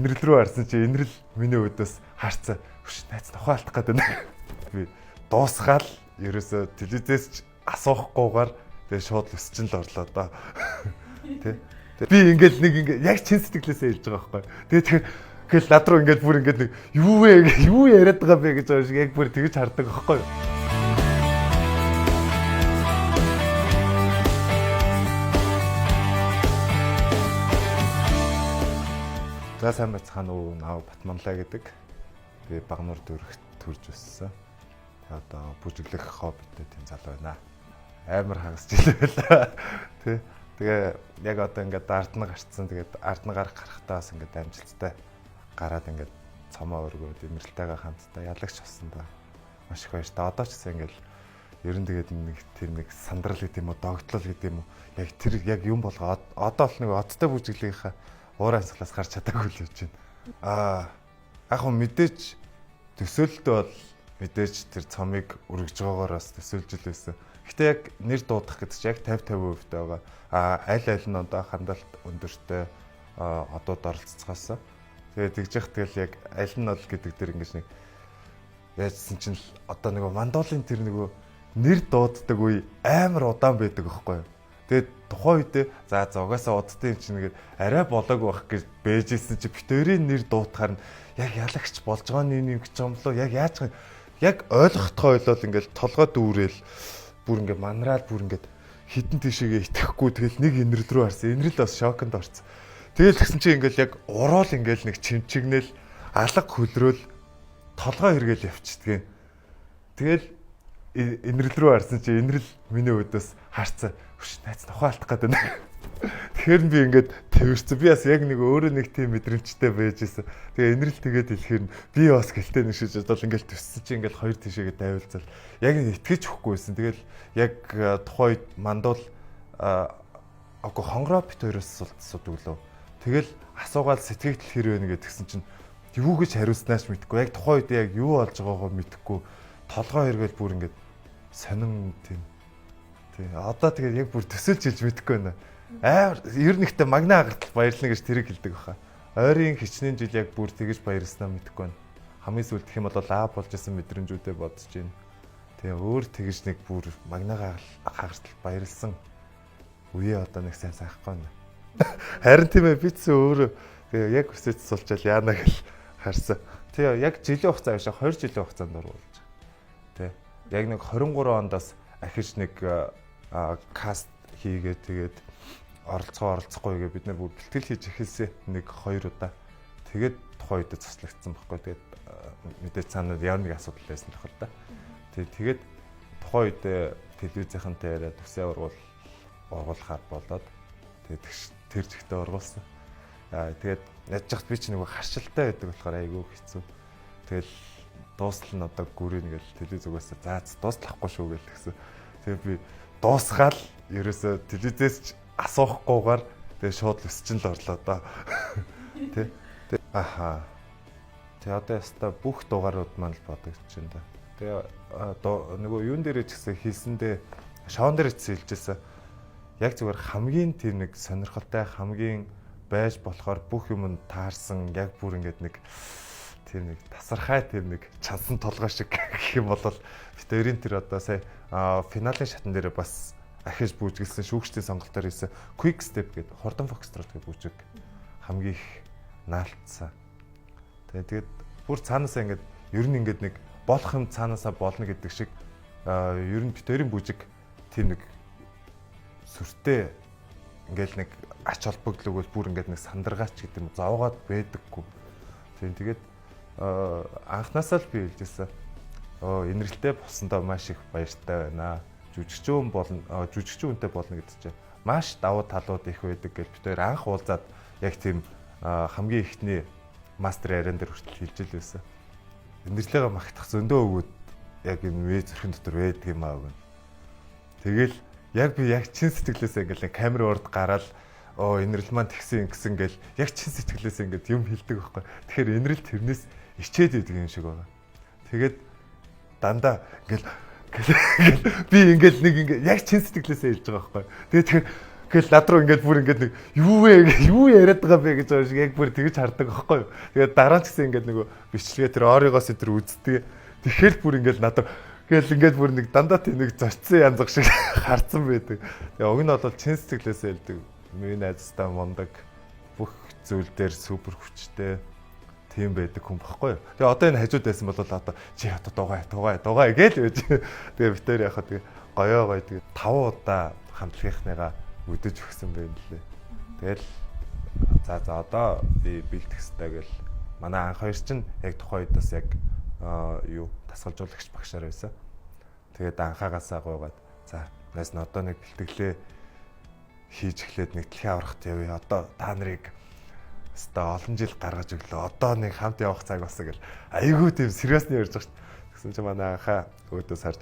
инрэл рүү харсан чи инрэл миний өдөөс харцаа. Хүш найз нохоо алдах гээд байна. Би дуусгаал ерөөсө телевизээс ч асуухгүйгээр тэгээ шууд өсчин л орлоо доо. Тэ. Би ингээл нэг ингээ яг чин сэтгэлээсээ хэлж байгаа байхгүй. Тэгээд над руу ингээд бүр ингээд нэг юу яриад байгаа бэ гэж байгаа шиг яг бүр тэгж хардаг байхгүй. За сайн байцгаана уу, нав Батманлаа гэдэг. Би Багнуур дүүрэгт төрж өссөн. Одоо бүжиглэх хоббитэй тийм залуу байна. Амар хагас жил байлаа. Тэ. Тэгээ яг одоо ингээд ард нь гарцсан. Тэгээд ард нь гарахтаа бас ингээд амжилттай гараад ингээд цомоо өргөөд имрэлтэйгээ хамтдаа ялагч болсон да. Маш их баяртай. Одоо ч гэсэн ингээд ер нь тэгээд нэг тийм нэг сандрал гэдэг юм уу, догтлол гэдэг юм уу. Яг тэр яг юм болгоо. Одоо л нэг одтой бүжиглийнхаа уурын асгалаас гарч чадаагүй л явж байна. Яг хөө мэдээж төсөөлөлтөө бол мэдээж тэр цомыг өргөж байгаагаар бас төсөөлж л байсан. Гэтэ яг нэр дуудах гэдэг чинь яг 50-50% байгаа. Аль нь одоо хандлт өндөртэй одууд оролцоцгаасан. Тэгээд тэгж яах тэгэл яг аль нь бол гэдэг тэр ингэж нэг яажсан чинь одоо нэг мандуулын тэр нэг нэр дууддаг үе амар удаан байдаг аахгүй юу. Тэгээд тухайн үедээ за угаасаа удтай юм чинь нэгээд арай болоогүй байх гэж бэжсэн чи битэрийн нэр дуутахаар нь яг ялагч болж байгаа нь юм гэж юм лөө яг яаж яг ойлгохдгоо ойлол ингээл толгой дүүрэл бүр ингээд манраал бүр ингээд хитэн тишээгээ итгэхгүй тэгэл нэг инрэл рүү харсан. Инрэл бас шоконд орсон. Тэгэл тэгсэн чи ингээл яг уруул ингээл нэг чимчигнэл алга хөлрөөл толгой хэрэгэл явчихдгийг. Тэгэл инрэл рүү харсан чи инрэл миний өдөөс харцаа. Хүш найз нохоо алдах гээд байна. Тэгэхээр би ингээд тэрсэн. Би бас яг нэг өөрөө нэг тийм мэдрэмжтэй байж исэн. Тэгээ инрэл тэгээд хэлэхээр би бас гэлтэй нэг шиж бодол ингээд төссөн чи ингээд хоёр тишээгээ дайвалзал. Яг нэг итгэж өгөхгүйсэн. Тэгэл яг тухайд мандуул агүй хонгороо бит хоёроос судглоо. Тэгэл асуугаал сэтгэгдэл хэр вэ гэдгсэн чинь юу гэж хариулснаач мэдэхгүй. Яг тухайн үед яг юу болж байгаагаа мэдэхгүй. Толгой хэрэгэл бүр ингээд сонин тийм. Тий. Одоо тэгээд яг бүр төсөөлж хэлж мэдэхгүй байна. Амар ер нь ихтэй магна агартал баярлна гэж тэрийг хэлдэг баха. Ойрын хичнээн жил яг бүр тэгэж баярлснаа мэдэхгүй байна. Хамгийн сүүлд гэх юм бол болж исэн мэдрэмжүүдээ бодож байна. Тэгээ өөр тэгэж нэг бүр магна агартал баярлсан үе одоо нэг сайн сайхгүй байна. Харин тийм ээ битсэн өөрөө тэгээ яг хүсэж суулчаал яана гэл харсан. Тэгээ яг жилийн хугацаа биш 2 жилийн хугацаанд оруулж. Тэ. Яг нэг 23 ондоос ахиж нэг каст хийгээд тэгээд оролцохгүй гээ бид нар бүр бэлтгэл хийж эхэлсэн нэг 2 удаа. Тэгээд тухайн үед цуслагдсан байхгүй. Тэгээд мэдээж цаанад ямар нэг асуудал байсан тохиол та. Тэгээд тухайн үед телевизийнхэнтэй яриад төсөө ургуулахаар болоод тэгээд тэр зэгтээ ургуулсан. Тэгээд яжчихт би ч нэг харшилтай байдаг болохоор айгүй хэцүү. Тэгэл дуустал нь одоо гүрийн гэл телевиз угаасаа дуустлахгүй шүү гэл тэгсэн. Тэгээ би дуусгаал ерөөсө телевизээс ч асуухгүйгээр тэгээ шууд өсчин л орлоо доо. Тэ. Аха. Тэгээ одоо яста бүх дугаарууд маань л бодогдож байна да. Тэгээ нөгөө юун дээр ч гэсэн хийсэндээ шоун дээр ч хэлжсэн. Яг зүгээр хамгийн тийм нэг сонирхолтой хамгийн байж болохоор бүх юм таарсан яг бүр ингээд нэг тийм нэг тасархай тийм нэг чансан толгой шиг гэх юм бол битэрийн тэр одоо сая финалийн шатн дээр бас ахиж бүжгэлсэн шүүгчдийн сонголтоор хийсэн quick step гэдэг хурдан фокстрот гэдэг бүжиг хамгийн их наалтсан. Тэгээд бүр цаанаасаа ингээд ер нь ингээд нэг болох юм цаанаасаа болно гэдэг шиг ер нь битэрийн бүжиг тийм нэг сүртэй ингээл нэг ач холбогдлогоос бүр ингээд нэг сандаргаач гэдэг юм зовгоод байдаггүй. Тэгээд анхнаасаа л би хэлжсэн. Инрэлтэй болсондоо маш их баяртай байна. Жүжигчүүн үнэтэй болно гэдэг чинь маш давуу талууд их байдаг гэж бид хоёр анх уулзаад яг тийм хамгийн ихний мастер яриан дээр хүртэл хэлж л байсан. Инрэрлээгээ магтах зөндөө өгөөд яг энэ вэ зөрхөн дотор байдаг юм аа гэн. Тэгэл яг би яг чин сэтгэлээсээ ингээл камер урд гараад инрэл маань тэгсэн гисэн гэл яг чин сэтгэлээсээ ингээд юм хэлдэг байхгүй. Тэгэхээр инрэл тэрнээс ичээд идэг юм шиг байна. Тэгээд дандаа ингээл би ингээл нэг ингээ яг чин сэтгэлээсээ хэлж байгаа байхгүй. Тэгээд Гэхдээ над руу ингээд бүр ингээд нэг юу яриад байгаа бэ гэж байгаа шиг яг бүр тэгж хардаг аахгүй юу. Тэгээд дараа нь ч гэсэн ингээд нөгөө бичлэгээ тэр оригоос өдр үздэг. Тэгэхээр бүр ингээд надад ингээд бүр нэг дандаа тийм нэг зорцсон янзах шиг харцсан байдаг. Тэгээ уг нь бол чин сэтгэлээсээ хэлдэг. Миний найзтай мондаг бүх зүйл дээр супер хүчтэй тийм байдаг хүн баггүй юу. Тэгээ одоо энэ хажууд байсан бол одоо чи одоо дугай гээл байж. Тэгээ битээр яхаа тэгээ гоёо тэгээ 5 удаа хамтлагийнхныгаа өдөж өгсөн байл лээ. Тэгэл за одоо би бэлдэх хэрэгтэй гэл манай анх хоёр чинь яг тухайн үед бас яг юу тасгалжуулагч багшаар байсан. Тэгээд анхаагаасаа гуйгаад за нас нь одоо нэг бэлтгэлээ хийж эхлээд нэг дэлхийн аврахт явъя. Одоо та нарыг өстой олон жил гаргаж өглөө. Одоо нэг хамт явах цаг болсон гэл айгүй тийм сериусны ярьж байгаа шүү дээ. Тэгсэн чинь манай анхаа өөдөөс харж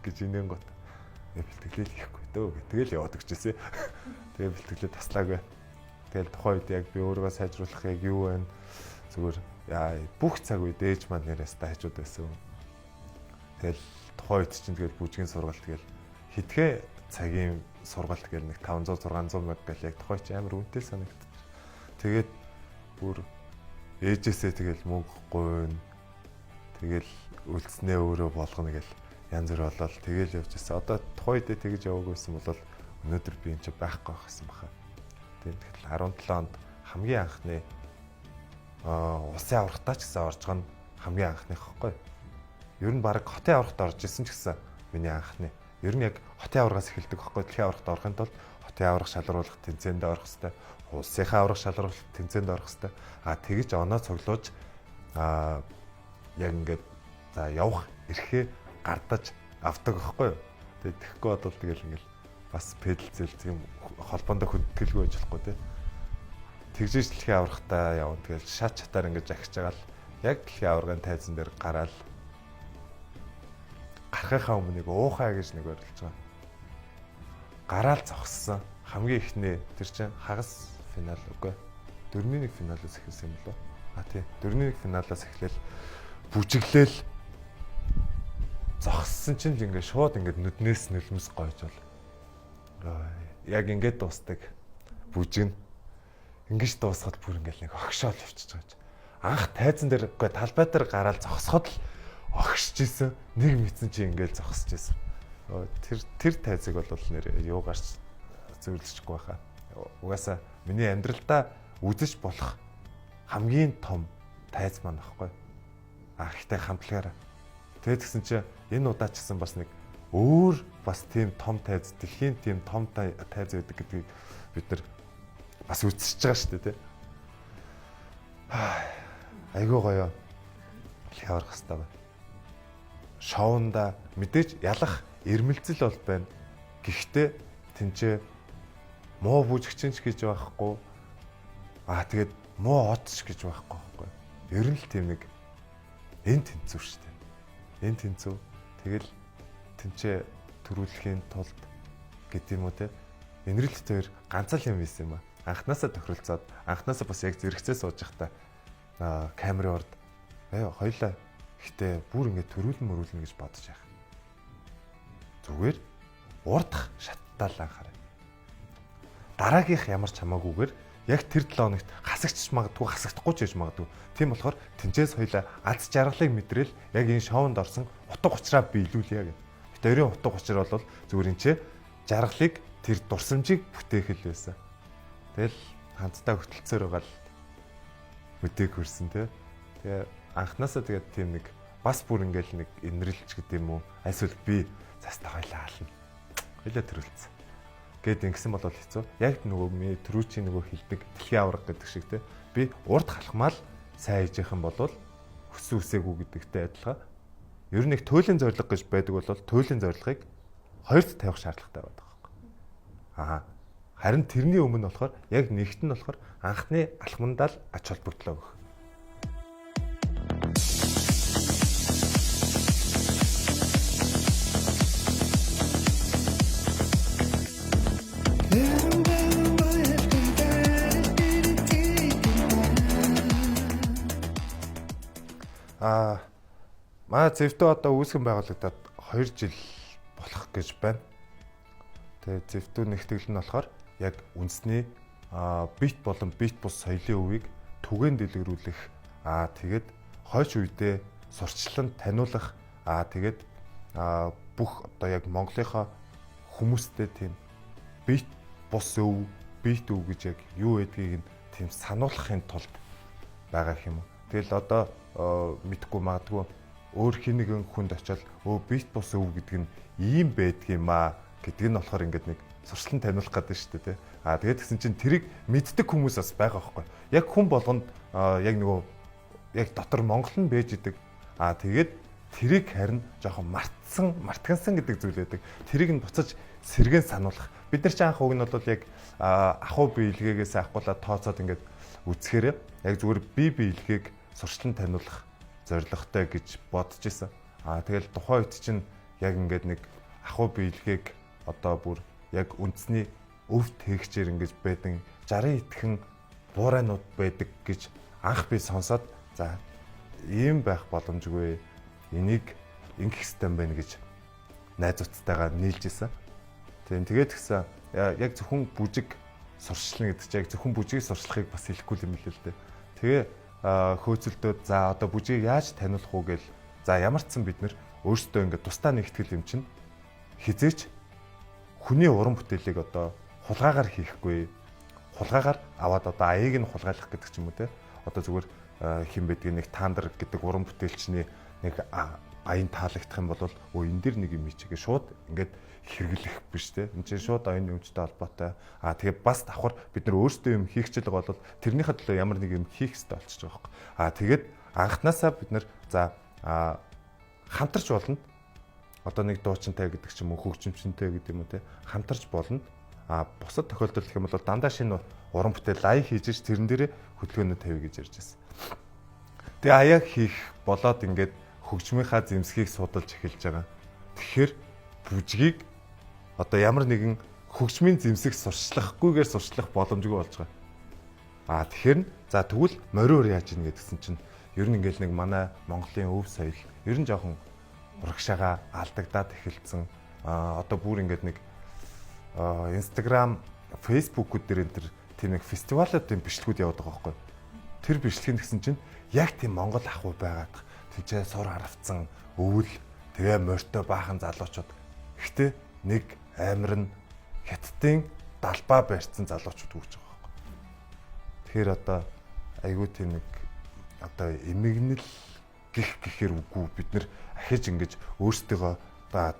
гэж инeen гот. Бэлтгэлээ хийхгүй дөө. Тэгэл яваад өгчээсэй. Тэгээ бэлтгэлээ таслаагүй. Тэгэл тухайн үед яг би өөрийгөө сайжруулах яг юу вэ? Зүгээр бүх цаг үед ээж маань нэрээс та хажууд байсан. Тэгэл тухайн үед чинь тэгэл бүжгийн сургалт тэгэл хитгэн цагийн сургалт гэл нэг 500 600 мянга гэл яг тухайн чинь амар үнэтэй санагдчих. Тэгээд бүр ээжээсээ тэгэл мөнгө гуйна. Тэгэл үлдснээ өөрөө болгоно гэл янз бүр болол тэгэл явж ирсэн. Одоо тухайн үедээ тэгж яваагүйсэн бол өнөөдөр би энэ ч байхгүй байсан баха. Тэгээд 17 онд хамгийн анхны улсын аврагтаа ч гэсэн орж байгаа нь хамгийн анхных хэвгүй. Ер нь баг хотын аврагт орж исэн ч гэсэн миний анхны. Ер нь яг хотын аврагаас эхэлдэг хэвгүй. Дэлхийн аврагт орохын тулд хотын авраг шалруулах тэмцээнд орох хэрэгтэй. Улсынхаа авраг шалруулах тэмцээнд орох хэрэгтэй. Тэгж оноо цуглуулж яг ингээд за явах эрхээ гардаж авдаг байхгүй юу. Тэгээд тэгэхгүй бодвол тэгэл ингээл бас пэдэлцэл тийм холбоондоо хөдөлгөөлгүй байж болохгүй тий. Тэгжиж дэлхийн аврагтаа явна. Тэгэл шат чатаар ингэж ахиж байгаа л яг дэлхийн аврагын тайзан дээр гараал гарахынхаа өмнө нэг уухаа гэж нэг орилж байгаа. Гараал зогссон. Хамгийн ихний тэр чинь хагас финал үгүй. 4-1 финалаас эхэлсэн юм лөө. Тийм. 4-1 финалаас эхлээл бүжиглээл зогссон чинь л ингээд шууд ингээд нүднээс нөлмөс гойж бол. Яг ингээд дуустдаг. Бүжигнэ. Ингэж дуусгаад бүр ингээд нэг огшоол явчихж байгаа. Анх тайзан дээр үгүй талбай дээр гараал зогсоход л огшиж исэн. Нэг мэдсэн чи ингээд зогсож исэн. Тэр тайзыг бол нэр юу гарч зөвлөжчихгүй байхаа. Угаасаа миний амьдралдаа үзэж болох хамгийн том тайз маань аахгүй. Ихтэй хамтлагаараа. Тэгээд тэгсэн чи энэ удаа ч гэсэн бас нэг өөр бас тийм том тайз, дэлхийн тийм том тайз байдаг гэдгийг бид нар бас үзчихэж байгаа шүү дээ, тий. Айгуу гоё. Явах хэрэгтэй байна. Шоунда мэдээж ялах ирмэлцэл бол байна. Гэхдээ тэнцээ муу бүжигчин ч гэж байхгүй. Тэгээд муу одч гэж байхгүй. Ер нь л тийм нэг энэ тэнцүү шүү дээ. Энэ тэнцүү. Тэгэл тэнцээ төрүүлэхийн тулд гэдэг юм уу те. Энэрэлт тээр ганцаа л юм байсан юм аа. Анханасаа тохиролцоод анханасаа бас яг зэрэгцээ сууж байхдаа камерын урд хоёлаа ихтэй бүр ингэ төрүүлэн гэж бодож яах. Зүгээр урдах шаттаал анхаарай. Дараагийнх ямар ч хамаагүйгээр яг тэр 7 хоногт хасагч магадгүй хасагдахгүй ч гэж магадгүй. Тийм болохоор тэнцээс хоёлаа аз жаргалыг мэдрэл яг энэ шоунд орсон утга учраа биелүүлье гэх. Бид хоёрын утга учир бол зүгээр энэ ч жаргалыг тэр дурсамжийг бүтээх л байсан. Тэгэл хамтдаа хөтөлцөөр байгаа л үдэг хөрсөн тий. Тэгээ анханасаа тэгээд тийм нэг бас бүр ингээл нэг инрэлч гэдэг юм уу. Эсвэл би цастаа хоёлаа хаална. Хоёлаа төрүүлсэн. Гэт ингэсэн бол хэцүү. Яг нөгөө ми төрүүчийн нөгөө хилдэг дэлхийн авраг гэдэг шиг те. Би урд халахмал сайн хийж явах юм бол хүссэн үсээгүй гэдэгтэй адилхан. Ер нь их туйлын зориг гэж байдаг бол туйлын зорилгыг хоёрт тавих шаардлагатай байдаг байхгүй. Харин тэрний өмнө болохоор яг нэгт нь болохоор анхны алхмандаа л ач холбогдлоо өгөх. Манай зэвтэ одоо үүсгэн байгуулагдаад 2 жил болох гэж байна. Тэгээ зэвтүү нэгтгэл нь болохоор яг үндэсний бит болон бит бус соёлын өвийг түгээн дэлгэрүүлэх тэгээд хойш үедээ сурчлан таниулах тэгээд бүх одоо яг Монголынхаа хүмүүстэй тийм бит бус өв бит өв гэж яг юу байдгийг нь тийм сануулгахын тулд байгаа юм уу. Тэгэл одоо мэдхгүй магадгүй өөр хин нэгэн хүнд очиод бит бус өв гэдэг нь ийм байдгийм гэдэг нь болохоор ингээд нэг сурчлан таниулах гэдэг шүү дээ. Тэгээд тэгсэн чинь тэрийг мэддэг хүмүүс бас байгаа байхгүй. Яг хүн болгонд яг нөгөө яг дотор Монгол нь бэж идэг. Тэгээд тэрийг харин жоохон мартгансан гэдэг зүйл байдаг. Тэрийг нь буцаж сэргэн сануулах. Бид нар ч анх уг нь бол яг ахуй биелгээгээс ахгуулаад тооцоод ингээд үзэхээр яг зүгээр бие биелгээг сурчлан таниулах зорилготой гэж бодож исэн. Тэгэл тухайн үед чинь яг ингээд нэг ахуй биелгээг одоо бүр яг үндэсний өв тээгчээр ингэж байдаг 60 итгэн буурайнууд байдаг гэж анх би сонсоод за ийм байх боломжгүй энийг ингэх ёстой юм байна гэж найзуудтайгаа нийлж исэн. Тэгээд гисэн яг зөвхөн бүжиг сурчлана гэдэг чинь яг зөвхөн бүжгийг сурчлахыг бас хэлэхгүй юм л л дээ. Тэгээ хөөцөлдөөд за одоо бүжгийг яаж таниулах уу гээл за ямар ч сан бид нэр өөрсдөө ингээд тусдаа нэгтгэл юм чинь хизээч хүний уран бүтээлийг одоо хулгаагаар хийхгүй хулгаагаар аваад одоо аяыг нь хулгайлах гэдэг ч юм уу те одоо зүгээр хин байдгийг нэг таандар гэдэг уран бүтээлчний нэг аян таалагдах юм бол энэ дэр нэг юм хийчихээ шууд ингээд хэрэглэх биш те энэ чинь шууд аяны өмчтэй холбоотой тэгээ бас давхар бид нар өөрсдөө юм хийх чил байгаа бол тэрнийхээ төлөө ямар нэг юм хийх хэрэгтэй болчихж байгаа байхгүй тэгээд анханасаа бид нар за хамтарч болно одоо нэг дуучинтай гэдэг ч юм уу хөгжимчөнтэй гэдэг юм уу те хамтарч болно бусад тохиолдолд гэх юм бол дандаа шинэ уран бүтээл аяг хийж тэрэн дээрээ хөдөлгөөнөө тавь гэж ярьж байсан. Тэгээ аяг хийх болоод ингээд хөгжмийнхаа зэмсгийг судалж эхэлж байгаа. Тэгэхээр бүжгийг одоо ямар нэгэн хөгжмийн зэмсэг сурчлахгүйгээр сурчлах боломжгүй болж байгаа. Тэгэхээр за тэгвэл мориор яаж ийн гэдгсэн чинь ер нь ингээд нэг манай Монголын өв соёл ер нь жоохон урагшаага алдагдаад эхэлсэн. Одоо бүр ингээд нэг Instagram, Facebook-үүд дээр энэ тийм нэг фестивалуудын бичлэгүүд яваад байгаа байхгүй. Тэр бичлэг гэсэн чинь яг тийм Монгол ахуй байгаад тийчээ сур харавцсан өвөл тэгээ морьтой баахан залуучууд. Гэхдээ нэг амир нь хятадын далбаа барьсан залуучууд үүж байгаа байхгүй. Тэгэхээр одоо айгүй тийм нэг одоо эмгэнэл гэхээр үгүй бид нэр ахиж ингэж өөрсдөө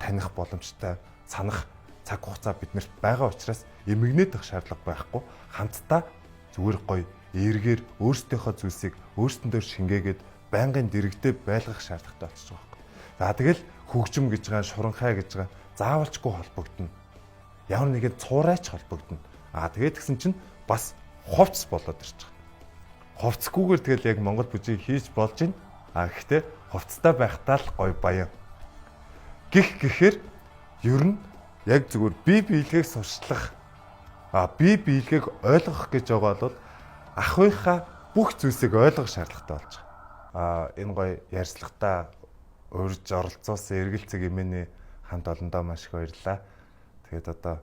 таних боломжтой санах цаг хугацаа биднэрт байгаа учраас эмгэнээд их шаардлага байхгүй хамтдаа зүгээр гоё эргээр өөрсдийнхөө зүйлсийг өөрсдөндөө шингээгээд байнгын дэрэгдээ байлгах шаардлагатай болчихж байгаа байхгүй. За тэгэл хөгжим гэж байгаа шуранхай гэж байгаа заавалчгүй холбогдно. Ямар нэгэн цуурайч холбогдно. Тэгээд гисэн чинь бас хувцс болоод ирж байгаа. Хувцсгүйгээр тэгэл яг Монгол бүжийг хийж болж байна. Гэхдээ хувцастай байхдаа л гоё баян. Гэхээр ер нь яг зүгээр бие биелгээг сурчлах бие биелгээг ойлгох гэж байгаа бол ахыхаа бүх зүйлсийг ойлгох шаардлагатай болж байгаа. Энэ гоё ярьцлагатаа урьж оролцуулсан эргэлцэг эмээний хамт олондоо маш их баярлалаа. Тэгээд одоо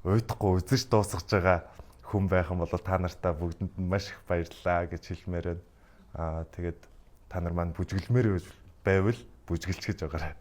уйдахгүй үзэж дуусгаж байгаа хүн байх юм бол та нартаа бүгдэнд нь маш их баярлалаа гэж хэлмээр байна. Тэгээд та нар маань бүжгэлмээр байвал бүжгэлч гэж байгаарай.